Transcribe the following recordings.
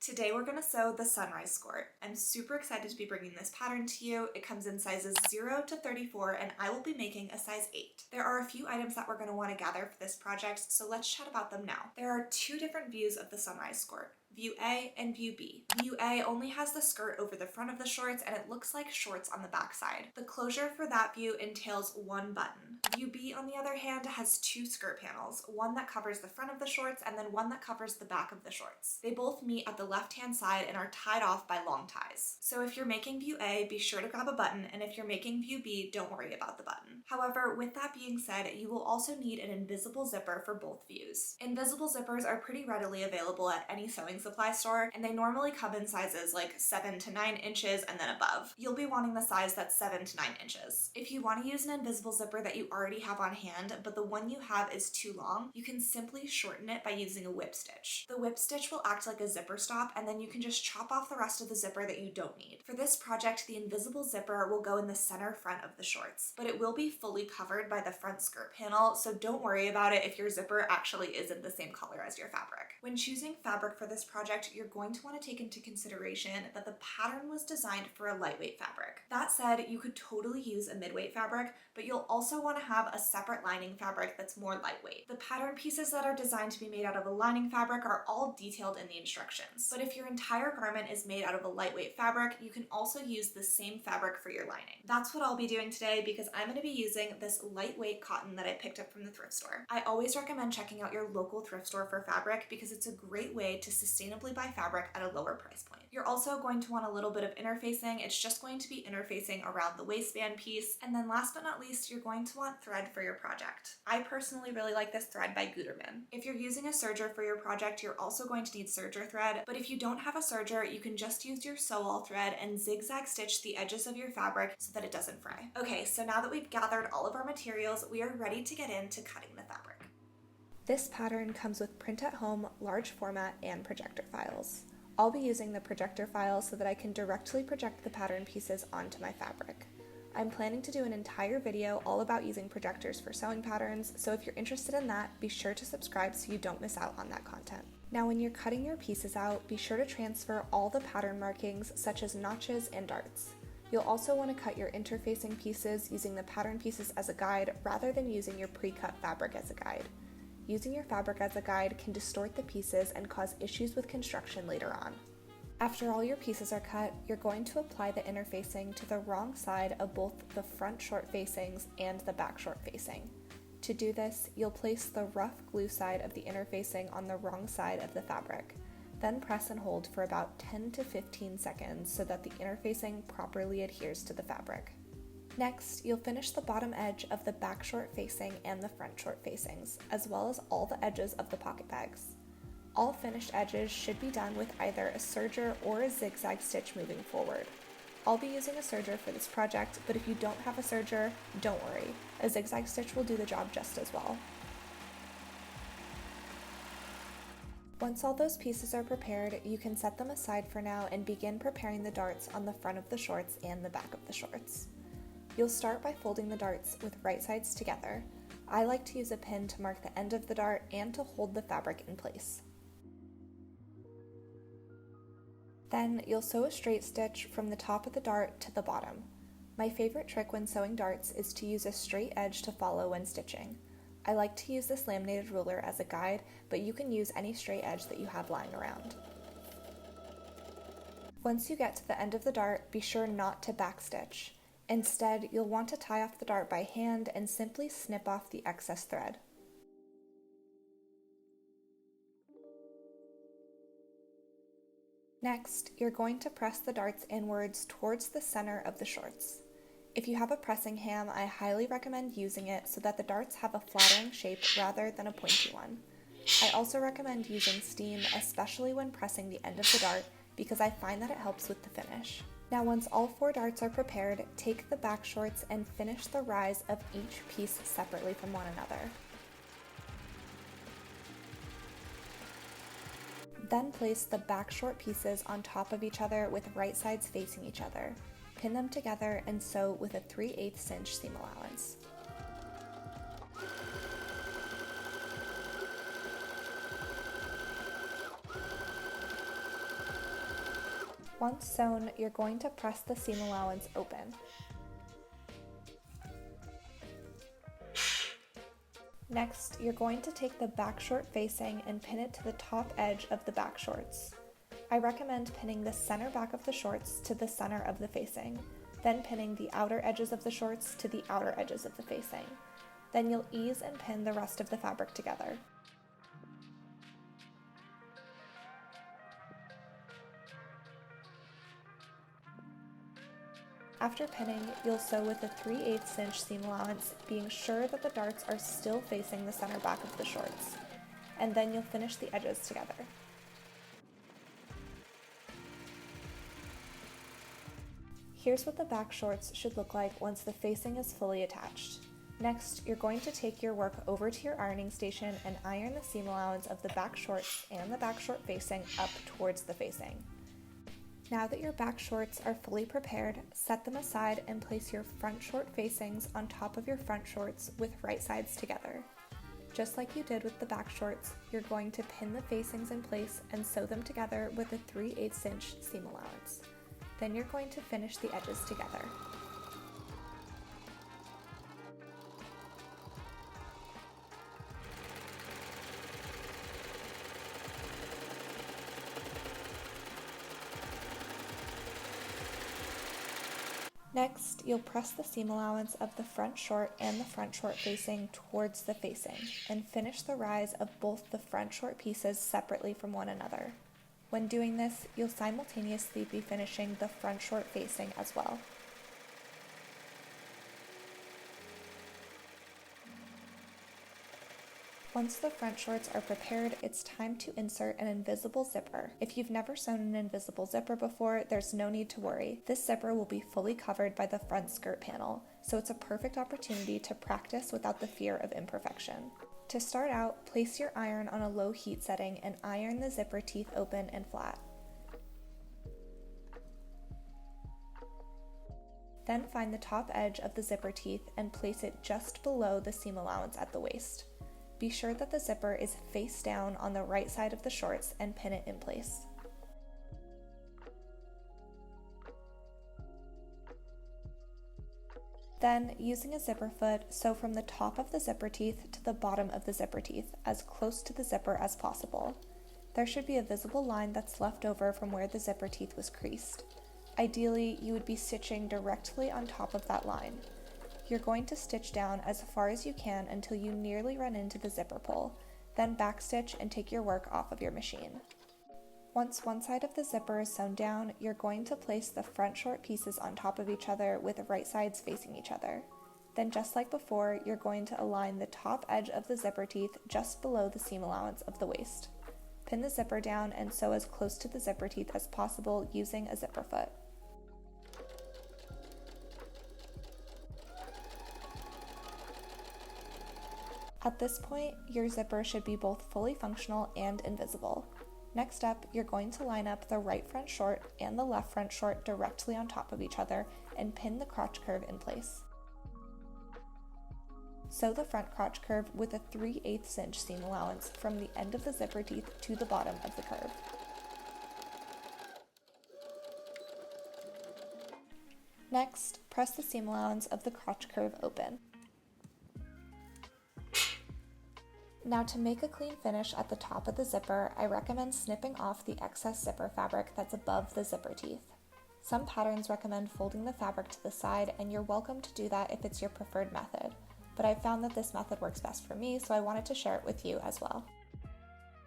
Today we're going to sew the Sunrise Skort. I'm super excited to be bringing this pattern to you. It comes in sizes 0 to 34 and I will be making a size 8. There are a few items that we're going to want to gather for this project, so let's chat about them now. There are two different views of the Sunrise Skort. View A and View B. View A only has the skirt over the front of the shorts and it looks like shorts on the back side. The closure for that view entails one button. View B, on the other hand, has two skirt panels, one that covers the front of the shorts and then one that covers the back of the shorts. They both meet at the left-hand side and are tied off by long ties. So if you're making View A, be sure to grab a button, and if you're making View B, don't worry about the button. However, with that being said, you will also need an invisible zipper for both views. Invisible zippers are pretty readily available at any sewing supply store, and they normally come in sizes like 7 to 9 inches and then above. You'll be wanting the size that's 7 to 9 inches. If you want to use an invisible zipper that you already have on hand, but the one you have is too long, you can simply shorten it by using a whip stitch. The whip stitch will act like a zipper stop, and then you can just chop off the rest of the zipper that you don't need. For this project, the invisible zipper will go in the center front of the shorts, but it will be fully covered by the front skirt panel, so don't worry about it if your zipper actually isn't the same color as your fabric. When choosing fabric for this project, you're going to want to take into consideration that the pattern was designed for a lightweight fabric. That said, you could totally use a midweight fabric, but you'll also want to have a separate lining fabric that's more lightweight. The pattern pieces that are designed to be made out of a lining fabric are all detailed in the instructions, but if your entire garment is made out of a lightweight fabric, you can also use the same fabric for your lining. That's what I'll be doing today because I'm going to be using this lightweight cotton that I picked up from the thrift store. I always recommend checking out your local thrift store for fabric because it's a great way to sustainably buy fabric at a lower price point. You're also going to want a little bit of interfacing. It's just going to be interfacing around the waistband piece. And then last but not least, you're going to want thread for your project. I personally really like this thread by Gutermann. If you're using a serger for your project, you're also going to need serger thread, but if you don't have a serger, you can just use your sew-all thread and zigzag stitch the edges of your fabric so that it doesn't fray. Okay, so now that we've gathered all of our materials, we are ready to get into cutting the fabric. This pattern comes with print at home, large format, and projector files. I'll be using the projector files so that I can directly project the pattern pieces onto my fabric. I'm planning to do an entire video all about using projectors for sewing patterns, so if you're interested in that, be sure to subscribe so you don't miss out on that content. Now when you're cutting your pieces out, be sure to transfer all the pattern markings such as notches and darts. You'll also want to cut your interfacing pieces using the pattern pieces as a guide rather than using your pre-cut fabric as a guide. Using your fabric as a guide can distort the pieces and cause issues with construction later on. After all your pieces are cut, you're going to apply the interfacing to the wrong side of both the front short facings and the back short facing. To do this, you'll place the rough glue side of the interfacing on the wrong side of the fabric. Then press and hold for about 10 to 15 seconds so that the interfacing properly adheres to the fabric. Next, you'll finish the bottom edge of the back short facing and the front short facings, as well as all the edges of the pocket bags. All finished edges should be done with either a serger or a zigzag stitch moving forward. I'll be using a serger for this project, but if you don't have a serger, don't worry. A zigzag stitch will do the job just as well. Once all those pieces are prepared, you can set them aside for now and begin preparing the darts on the front of the shorts and the back of the shorts. You'll start by folding the darts with right sides together. I like to use a pin to mark the end of the dart and to hold the fabric in place. Then you'll sew a straight stitch from the top of the dart to the bottom. My favorite trick when sewing darts is to use a straight edge to follow when stitching. I like to use this laminated ruler as a guide, but you can use any straight edge that you have lying around. Once you get to the end of the dart, be sure not to backstitch. Instead, you'll want to tie off the dart by hand and simply snip off the excess thread. Next, you're going to press the darts inwards towards the center of the shorts. If you have a pressing ham, I highly recommend using it so that the darts have a flattering shape rather than a pointy one. I also recommend using steam, especially when pressing the end of the dart, because I find that it helps with the finish. Now once all 4 darts are prepared, take the back shorts and finish the rise of each piece separately from one another. Then place the back short pieces on top of each other with right sides facing each other. Pin them together and sew with a 3/8 inch seam allowance. Once sewn, you're going to press the seam allowance open. Next, you're going to take the back short facing and pin it to the top edge of the back shorts. I recommend pinning the center back of the shorts to the center of the facing, then pinning the outer edges of the shorts to the outer edges of the facing. Then you'll ease and pin the rest of the fabric together. After pinning, you'll sew with a 3/8 inch seam allowance, being sure that the darts are still facing the center back of the shorts, and then you'll finish the edges together. Here's what the back shorts should look like once the facing is fully attached. Next, you're going to take your work over to your ironing station and iron the seam allowance of the back shorts and the back short facing up towards the facing. Now that your back shorts are fully prepared, set them aside and place your front short facings on top of your front shorts with right sides together. Just like you did with the back shorts, you're going to pin the facings in place and sew them together with a 3/8 inch seam allowance. Then you're going to finish the edges together. Next, you'll press the seam allowance of the front short and the front short facing towards the facing, and finish the rise of both the front short pieces separately from one another. When doing this, you'll simultaneously be finishing the front short facing as well. Once the front shorts are prepared, it's time to insert an invisible zipper. If you've never sewn an invisible zipper before, there's no need to worry. This zipper will be fully covered by the front skirt panel, so it's a perfect opportunity to practice without the fear of imperfection. To start out, place your iron on a low heat setting and iron the zipper teeth open and flat. Then find the top edge of the zipper teeth and place it just below the seam allowance at the waist. Be sure that the zipper is face down on the right side of the shorts and pin it in place. Then, using a zipper foot, sew from the top of the zipper teeth to the bottom of the zipper teeth, as close to the zipper as possible. There should be a visible line that's left over from where the zipper teeth was creased. Ideally, you would be stitching directly on top of that line. You're going to stitch down as far as you can until you nearly run into the zipper pull, then backstitch and take your work off of your machine. Once one side of the zipper is sewn down, you're going to place the front short pieces on top of each other with the right sides facing each other. Then, just like before, you're going to align the top edge of the zipper teeth just below the seam allowance of the waist. Pin the zipper down and sew as close to the zipper teeth as possible using a zipper foot. At this point, your zipper should be both fully functional and invisible. Next up, you're going to line up the right front short and the left front short directly on top of each other and pin the crotch curve in place. Sew the front crotch curve with a 3/8 inch seam allowance from the end of the zipper teeth to the bottom of the curve. Next, press the seam allowance of the crotch curve open. Now, to make a clean finish at the top of the zipper, I recommend snipping off the excess zipper fabric that's above the zipper teeth. Some patterns recommend folding the fabric to the side, and you're welcome to do that if it's your preferred method, but I've found that this method works best for me, so I wanted to share it with you as well.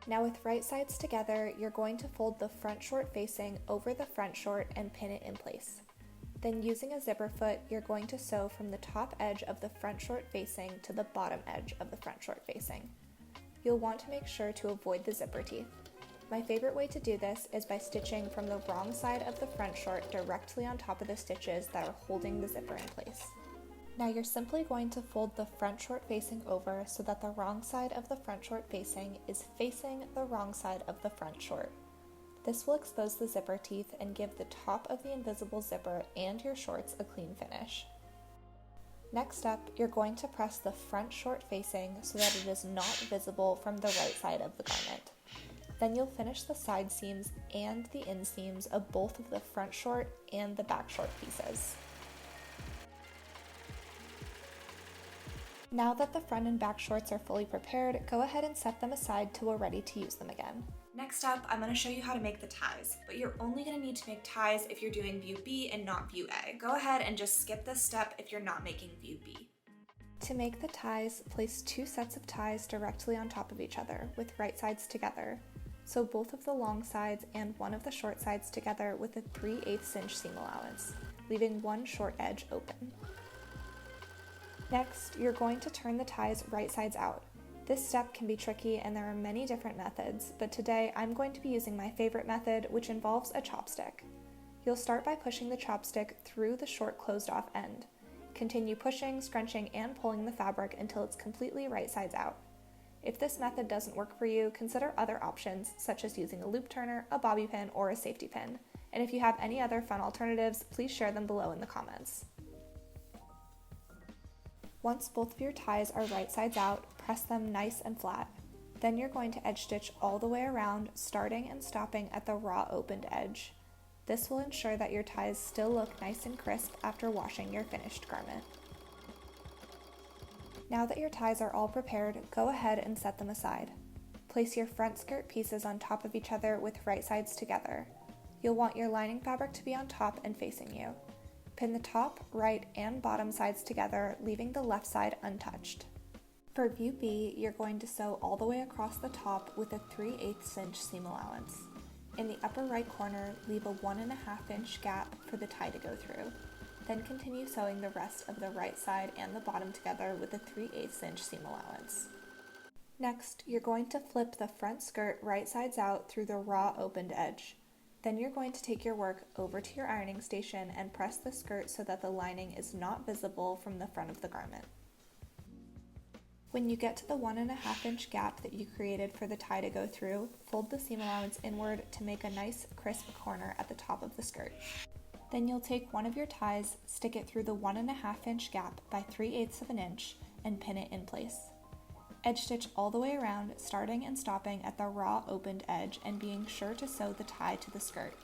Now, with right sides together, you're going to fold the front short facing over the front short and pin it in place. Then, using a zipper foot, you're going to sew from the top edge of the front short facing to the bottom edge of the front short facing. You'll want to make sure to avoid the zipper teeth. My favorite way to do this is by stitching from the wrong side of the front short directly on top of the stitches that are holding the zipper in place. Now, you're simply going to fold the front short facing over so that the wrong side of the front short facing is facing the wrong side of the front short. This will expose the zipper teeth and give the top of the invisible zipper and your shorts a clean finish. Next up, you're going to press the front short facing so that it is not visible from the right side of the garment. Then you'll finish the side seams and the inseams of both of the front short and the back short pieces. Now that the front and back shorts are fully prepared, go ahead and set them aside till we're ready to use them again. Next up, I'm going to show you how to make the ties, but you're only going to need to make ties if you're doing view B and not view A. Go ahead and just skip this step if you're not making view B. To make the ties, place 2 sets of ties directly on top of each other with right sides together. Sew both of the long sides and one of the short sides together with a 3/8 inch seam allowance, leaving one short edge open. Next, you're going to turn the ties right sides out. This step can be tricky and there are many different methods, but today I'm going to be using my favorite method, which involves a chopstick. You'll start by pushing the chopstick through the short closed off end. Continue pushing, scrunching, and pulling the fabric until it's completely right sides out. If this method doesn't work for you, consider other options such as using a loop turner, a bobby pin, or a safety pin. And if you have any other fun alternatives, please share them below in the comments. Once both of your ties are right sides out, press them nice and flat. Then you're going to edge stitch all the way around, starting and stopping at the raw opened edge. This will ensure that your ties still look nice and crisp after washing your finished garment. Now that your ties are all prepared, go ahead and set them aside. Place your front skirt pieces on top of each other with right sides together. You'll want your lining fabric to be on top and facing you. Pin the top, right, and bottom sides together, leaving the left side untouched. For view B, you're going to sew all the way across the top with a 3/8 inch seam allowance. In the upper right corner, leave a 1.5 inch gap for the tie to go through. Then continue sewing the rest of the right side and the bottom together with a 3/8 inch seam allowance. Next, you're going to flip the front skirt right sides out through the raw opened edge. Then you're going to take your work over to your ironing station and press the skirt so that the lining is not visible from the front of the garment. When you get to the 1.5 inch gap that you created for the tie to go through, fold the seam allowance inward to make a nice crisp corner at the top of the skirt. Then you'll take one of your ties, stick it through the 1.5 inch gap by 3/8 of an inch, and pin it in place. Edge stitch all the way around, starting and stopping at the raw opened edge and being sure to sew the tie to the skirt.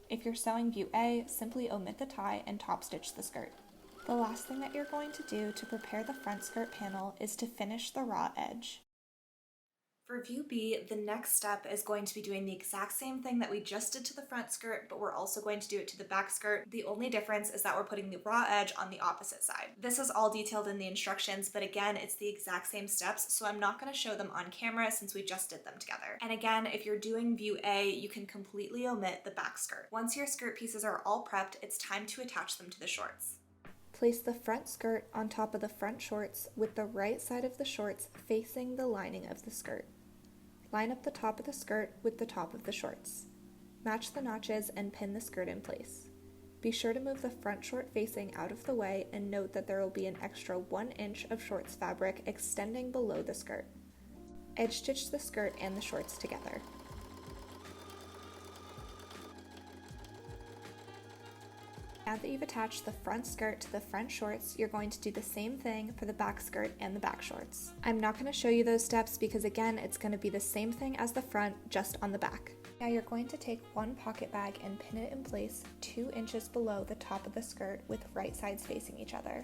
If you're sewing view A, simply omit the tie and top stitch the skirt. The last thing that you're going to do to prepare the front skirt panel is to finish the raw edge. For view B, the next step is going to be doing the exact same thing that we just did to the front skirt, but we're also going to do it to the back skirt. The only difference is that we're putting the raw edge on the opposite side. This is all detailed in the instructions, but again, it's the exact same steps, so I'm not going to show them on camera since we just did them together. And again, if you're doing view A, you can completely omit the back skirt. Once your skirt pieces are all prepped, it's time to attach them to the shorts. Place the front skirt on top of the front shorts with the right side of the shorts facing the lining of the skirt. Line up the top of the skirt with the top of the shorts. Match the notches and pin the skirt in place. Be sure to move the front short facing out of the way and note that there will be an extra 1 inch of shorts fabric extending below the skirt. Edge stitch the skirt and the shorts together. Now that you've attached the front skirt to the front shorts, you're going to do the same thing for the back skirt and the back shorts. I'm not going to show you those steps because again, it's going to be the same thing as the front, just on the back. Now you're going to take one pocket bag and pin it in place 2 inches below the top of the skirt with right sides facing each other.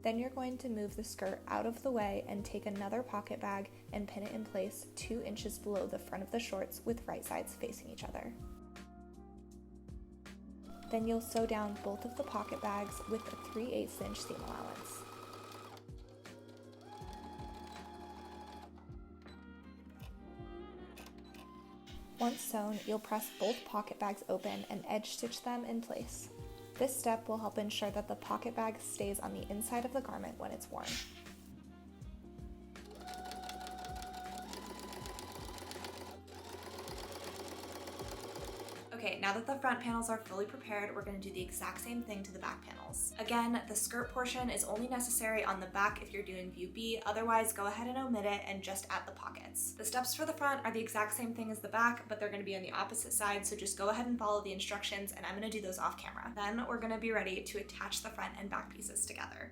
Then you're going to move the skirt out of the way and take another pocket bag and pin it in place 2 inches below the front of the shorts with right sides facing each other. Then you'll sew down both of the pocket bags with a 3/8 inch seam allowance. Once sewn, you'll press both pocket bags open and edge stitch them in place. This step will help ensure that the pocket bag stays on the inside of the garment when it's worn. Okay, now that the front panels are fully prepared, we're going to do the exact same thing to the back panels. Again, the skirt portion is only necessary on the back if you're doing view B, otherwise go ahead and omit it and just add the pockets. The steps for the front are the exact same thing as the back, but they're going to be on the opposite side, so just go ahead and follow the instructions, and I'm going to do those off camera. Then we're going to be ready to attach the front and back pieces together.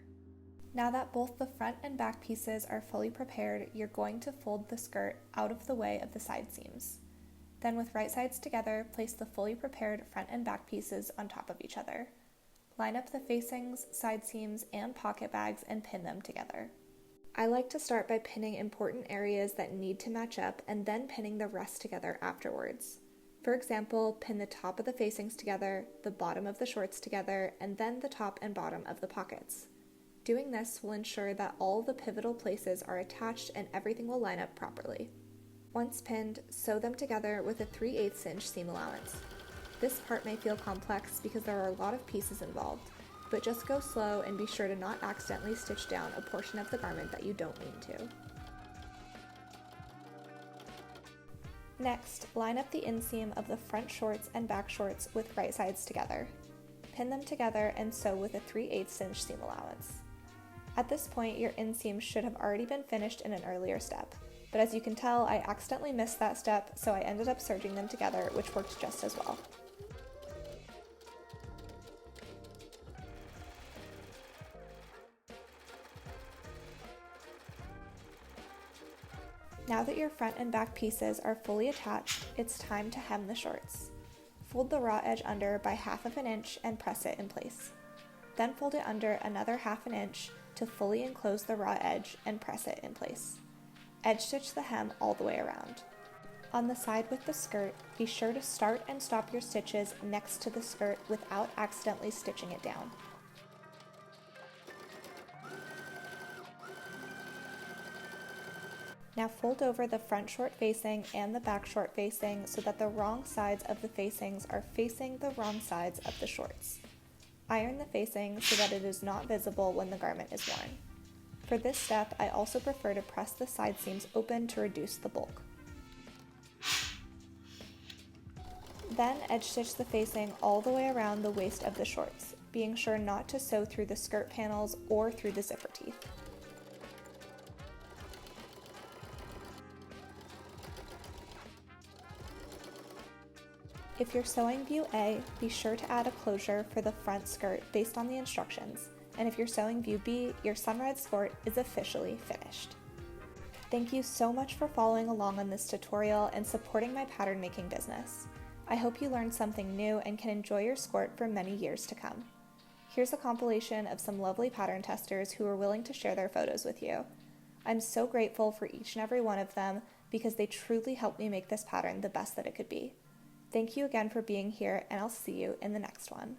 Now that both the front and back pieces are fully prepared, you're going to fold the skirt out of the way of the side seams. Then with right sides together, place the fully prepared front and back pieces on top of each other. Line up the facings, side seams, and pocket bags and pin them together. I like to start by pinning important areas that need to match up and then pinning the rest together afterwards. For example, pin the top of the facings together, the bottom of the shorts together, and then the top and bottom of the pockets. Doing this will ensure that all the pivotal places are attached and everything will line up properly. Once pinned, sew them together with a 3/8 inch seam allowance. This part may feel complex because there are a lot of pieces involved, but just go slow and be sure to not accidentally stitch down a portion of the garment that you don't mean to. Next, line up the inseam of the front shorts and back shorts with right sides together. Pin them together and sew with a 3/8 inch seam allowance. At this point, your inseam should have already been finished in an earlier step, but as you can tell, I accidentally missed that step, so I ended up serging them together, which worked just as well. Now that your front and back pieces are fully attached, it's time to hem the shorts. Fold the raw edge under by 1/2 inch and press it in place. Then fold it under another 1/2 inch to fully enclose the raw edge and press it in place. Edge stitch the hem all the way around. On the side with the skirt, be sure to start and stop your stitches next to the skirt without accidentally stitching it down. Now fold over the front short facing and the back short facing so that the wrong sides of the facings are facing the wrong sides of the shorts. Iron the facing so that it is not visible when the garment is worn. For this step, I also prefer to press the side seams open to reduce the bulk. Then edge stitch the facing all the way around the waist of the shorts, being sure not to sew through the skirt panels or through the zipper teeth. If you're sewing view A, be sure to add a closure for the front skirt based on the instructions, and if you're sewing view B, your Sunrise Skort is officially finished. Thank you so much for following along on this tutorial and supporting my pattern making business. I hope you learned something new and can enjoy your skort for many years to come. Here's a compilation of some lovely pattern testers who are willing to share their photos with you. I'm so grateful for each and every one of them because they truly helped me make this pattern the best that it could be. Thank you again for being here, and I'll see you in the next one.